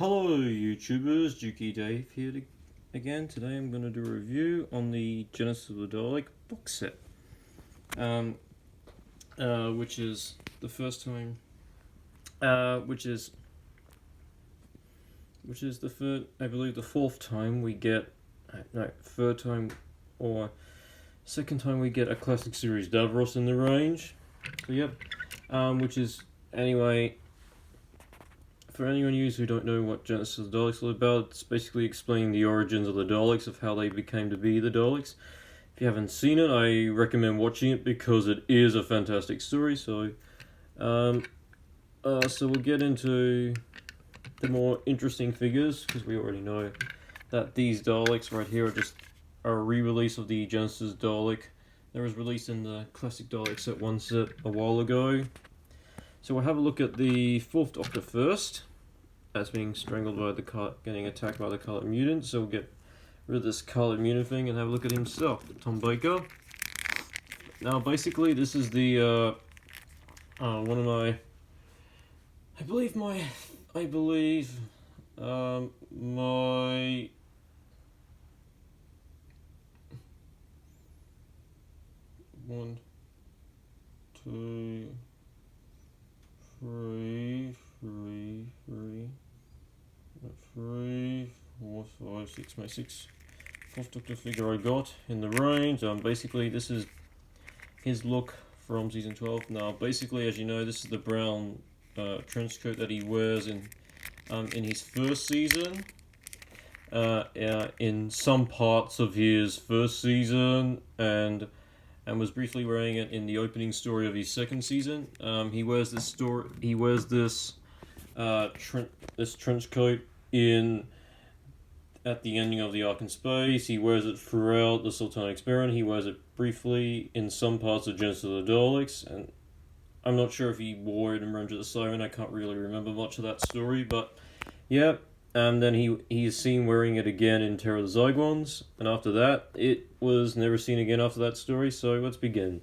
Hello YouTubers, Dukey Dave here again. Today I'm going to do a review on the Genesis of the Dalek box set, which is the first time, which is the third, I believe the fourth time we get, third time or second time we get a classic series Davros in the range. So yep, which is anyway. For anyone who don't know what Genesis of the Daleks is all about, it's basically explaining the origins of the Daleks, of how they became to be the Daleks. If you haven't seen it, I recommend watching it because it is a fantastic story. So we'll get into the more interesting figures, because we already know that these Daleks right here are just a re-release of the Genesis Dalek that was released in the classic Dalek set 1 set a while ago. So we'll have a look at the Fourth Doctor first, as being strangled by getting attacked by the Colored Mutant. So we'll get rid of this Colored Mutant thing and have a look at himself, Tom Baker. Now basically this is the, one of my, I believe my 1, 2, 3, 4, 5, 6, my sixth Fourth Doctor figure I got in the range. Basically this is his look from season 12. Now basically, as you know, this is the brown trench coat that he wears in his first season. In some parts of his first season, and was briefly wearing it in the opening story of his second season. He wears this trench coat at the ending of the Ark in Space. He wears it throughout the Sultanic Experiment. He wears it briefly in some parts of Genesis of the Daleks, and I'm not sure if he wore it in Revenge of the Siren. I can't really remember much of that story, but yeah. And then he is seen wearing it again in Terror of the Zygons, and after that, it was never seen again after that story, so let's begin.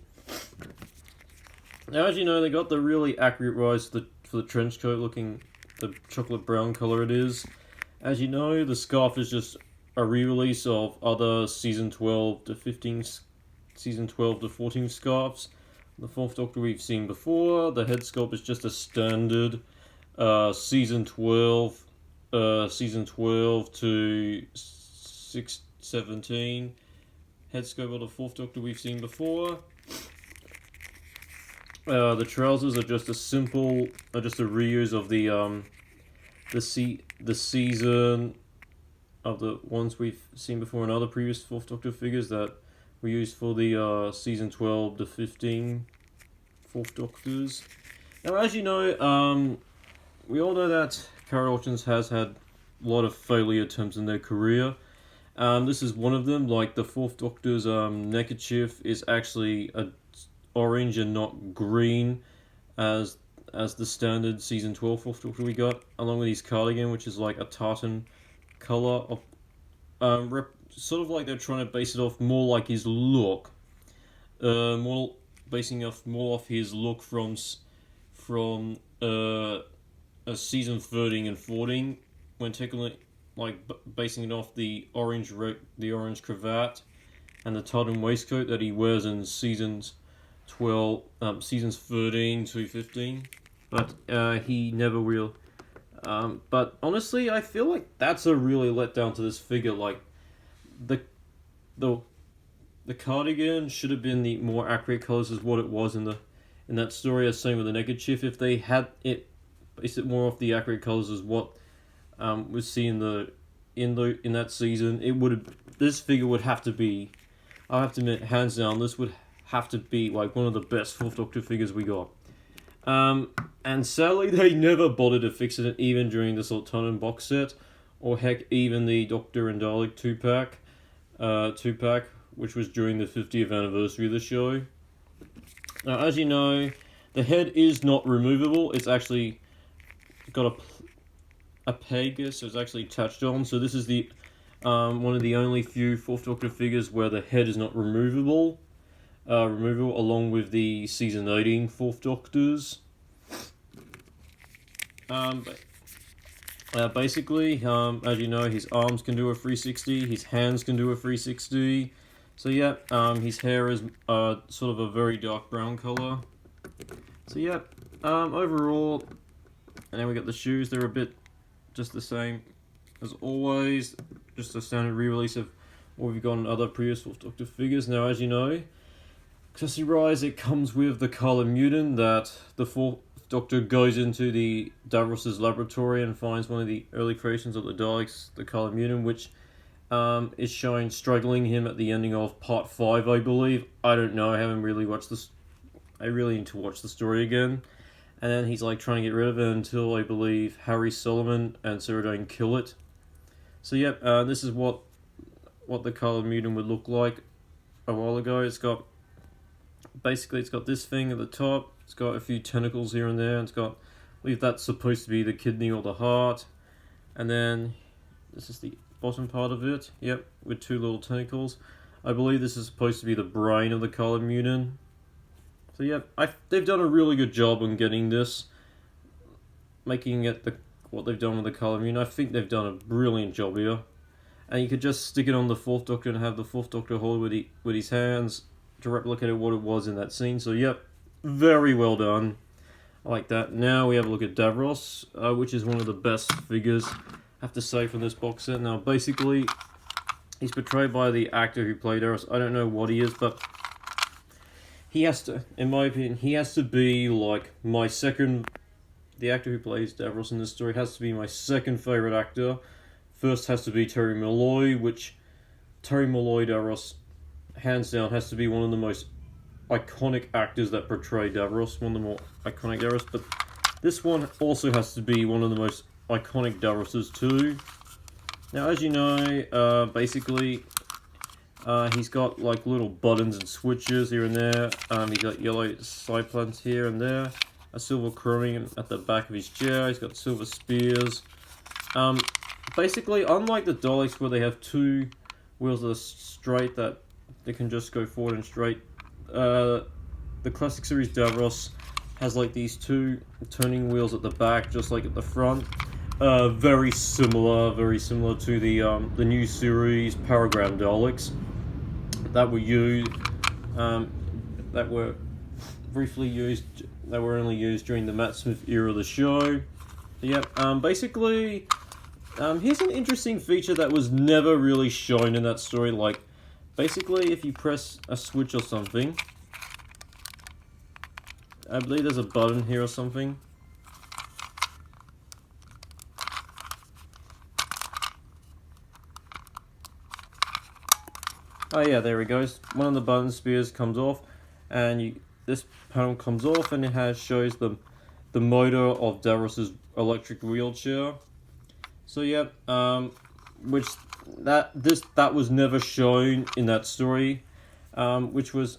Now, as you know, they got the really accurate rise for the trench coat, looking the chocolate brown colour it is. As you know, the scarf is just a re-release of other season 12 to 14 scarves. The Fourth Doctor we've seen before. The head sculpt is just a standard season 12 to 17 head sculpt of the Fourth Doctor we've seen before. The trousers are just a reuse of the season of the ones we've seen before in other previous Fourth Doctor figures that were used for the season 12 to 15 Fourth Doctors. Now, as you know, we all know that Carol Orchins has had a lot of failure attempts in their career. This is one of them. Like the Fourth Doctor's neckerchief is actually a orange and not green, as the standard season 12 Fourth Doctor we got, along with his cardigan, which is like a tartan color of sort of like they're trying to base it off more like his look, basing off more off his look from season 13 and 14, when taking basing it off the orange cravat and the tartan waistcoat that he wears in seasons 13 to 15. But he never will. But honestly, I feel like that's a really letdown to this figure. Like the cardigan should have been the more accurate colors as what it was in that story. As same with the neckerchief, if they had it based it more off the accurate colors as what was seen in that season, this figure would have to be, I have to admit, hands down, this would have to be like one of the best Fourth Doctor figures we got. And sadly, they never bothered to fix it, even during the Sultanan box set, or heck, even the Doctor and Dalek 2-pack, which was during the 50th anniversary of the show. Now, as you know, the head is not removable. It's actually got a peg, so it's actually attached on. So this is the one of the only few Fourth Doctor figures where the head is not removable. Along with the season 18 Fourth Doctors. But Basically, as you know, his arms can do a 360, his hands can do a 360. So yeah, his hair is sort of a very dark brown color. So yeah, overall, and then we got the shoes. They're a bit just the same as always, just a standard re-release of what we've got in other previous Fourth Doctor figures. Now, as you know, Accessory Rise, it comes with the Color Mutant that the Fourth Doctor goes into the Davros' laboratory and finds one of the early creations of the Daleks, the Color Mutant, which is showing struggling him at the ending of Part 5, I believe. I don't know, I haven't really watched this. I really need to watch the story again. And then he's like trying to get rid of it until I believe Harry Solomon and Ceradan kill it. So yep, this is what the Color Mutant would look like a while ago. It's got this thing at the top. It's got a few tentacles here and there. And it's got, I believe that's supposed to be the kidney or the heart. And then this is the bottom part of it. Yep, with two little tentacles. I believe this is supposed to be the brain of the Color Mutant. So yeah, they've done a really good job on getting this, making it what they've done with the Color Mutant. I think they've done a brilliant job here. And you could just stick it on the Fourth Doctor and have the Fourth Doctor hold with his hands to replicate what it was in that scene. So yep, very well done. I like that. Now we have a look at Davros, which is one of the best figures, I have to say, from this box set. Now basically, he's portrayed by the actor who played Davros. I don't know what he is, but he has to, in my opinion, he has to be like my second. The actor who plays Davros in this story has to be my second favourite actor. First has to be Terry Malloy, which Terry Malloy Davros, hands down, has to be one of the most iconic actors that portray Davros, one of the more iconic Davros. But this one also has to be one of the most iconic Davroses too. Now, as you know, basically, he's got like little buttons and switches here and there. He's got yellow side plants here and there. A silver chroming at the back of his chair. He's got silver spears. Basically, unlike the Daleks where they have two wheels that are straight that they can just go forward and straight, the Classic Series Davros has like these two turning wheels at the back, just like at the front. Very similar to the new series Paragram Daleks that were used, that were briefly used, that were only used during the Matt Smith era of the show. Yep. Basically, here's an interesting feature that was never really shown in that story. Like, basically, if you press a switch or something, I believe there's a button here or something. Oh yeah, there it goes. One of the button spears comes off, and this panel comes off, and it shows the motor of Davros's electric wheelchair. So yeah, that was never shown in that story, which was,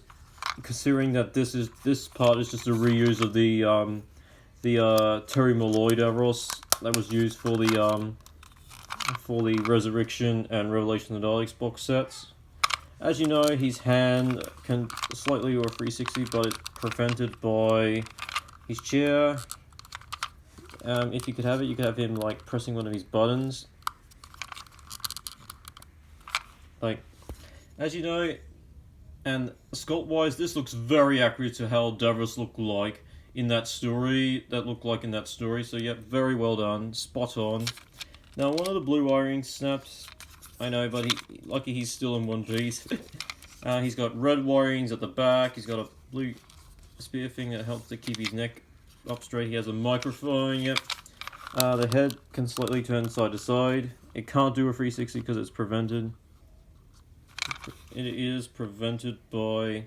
considering that this part is just a reuse of the Terry Malloy Davros that was used for the Resurrection and Revelation of the Daleks box sets. As you know, his hand can slightly do a 360, but it's prevented by his chair. If you could have it, you could have him like pressing one of his buttons. Like, as you know, and sculpt-wise, this looks very accurate to how Davros looked like in that story. So yeah, very well done, spot on. Now, one of the blue wiring snaps. I know, but lucky he's still in one piece. He's got red wirings at the back. He's got a blue spear thing that helps to keep his neck up straight. He has a microphone, yep. The head can slightly turn side to side. It can't do a 360 because it's prevented. It is prevented by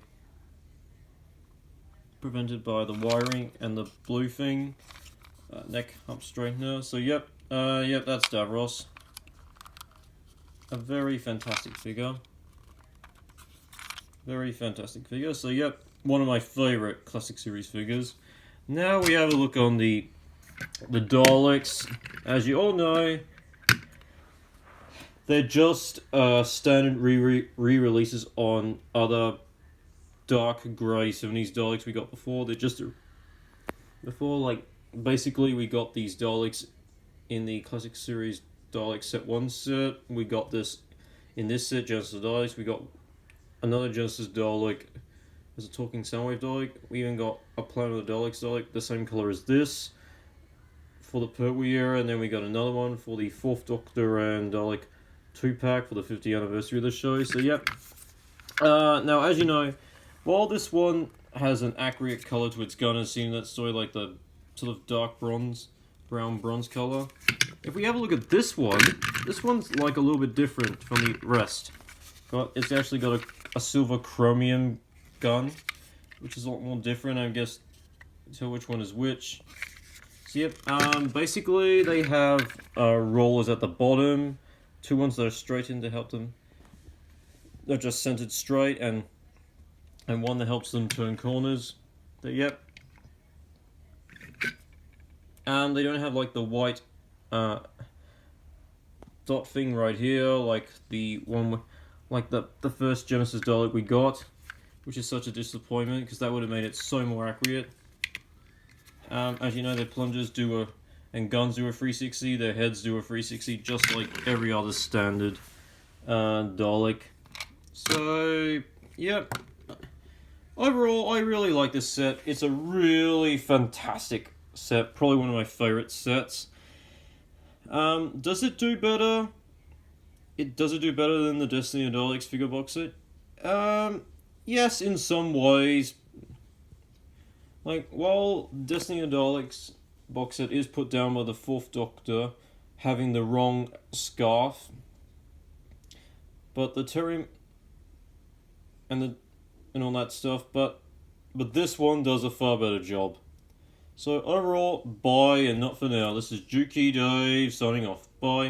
the wiring and the blue thing. Neck up straightener. So yep, that's Davros. A very fantastic figure. So yep, one of my favourite Classic Series figures. Now we have a look on the Daleks. As you all know, they're just standard re-releases on other dark grey 70s Daleks we got before. They're just... Before, like, basically we got these Daleks in the Classic Series Dalek Set 1 set. We got this in this set, Genesis Daleks. We got another Genesis Dalek as a talking Soundwave Dalek. We even got a Planet of the Daleks Dalek, the same colour as this, for the Pertwee era, and then we got another one for the 4th Doctor and Dalek 2-pack for the 50th anniversary of the show. So, yep. Now, as you know, while this one has an accurate colour to its gun, as seen in that story, like the sort of dark bronze, brown bronze colour, if we have a look at this one's like a little bit different from the rest. It's actually got a silver chromium gun, which is a lot more different. I guess tell which one is which. So yep, basically they have rollers at the bottom, 2 ones that are straight in to help them. They're just centered straight, and one that helps them turn corners. Yep. They don't have like the white dot thing right here, like the one, like the first Genesis Dalek we got, which is such a disappointment because that would have made it so more accurate. As you know, their plungers and guns do a 360, their heads do a 360, just like every other standard Dalek. So, yep. Overall, I really like this set. It's a really fantastic set, probably one of my favourite sets. Does it do better? Does it do better than the Destiny of Daleks figure box set? Yes, in some ways. Like, while Destiny of Daleks box set is put down by the 4th Doctor having the wrong scarf, but the Terry and all that stuff, but this one does a far better job. So overall, bye and not for now. This is Juki Dave signing off. Bye.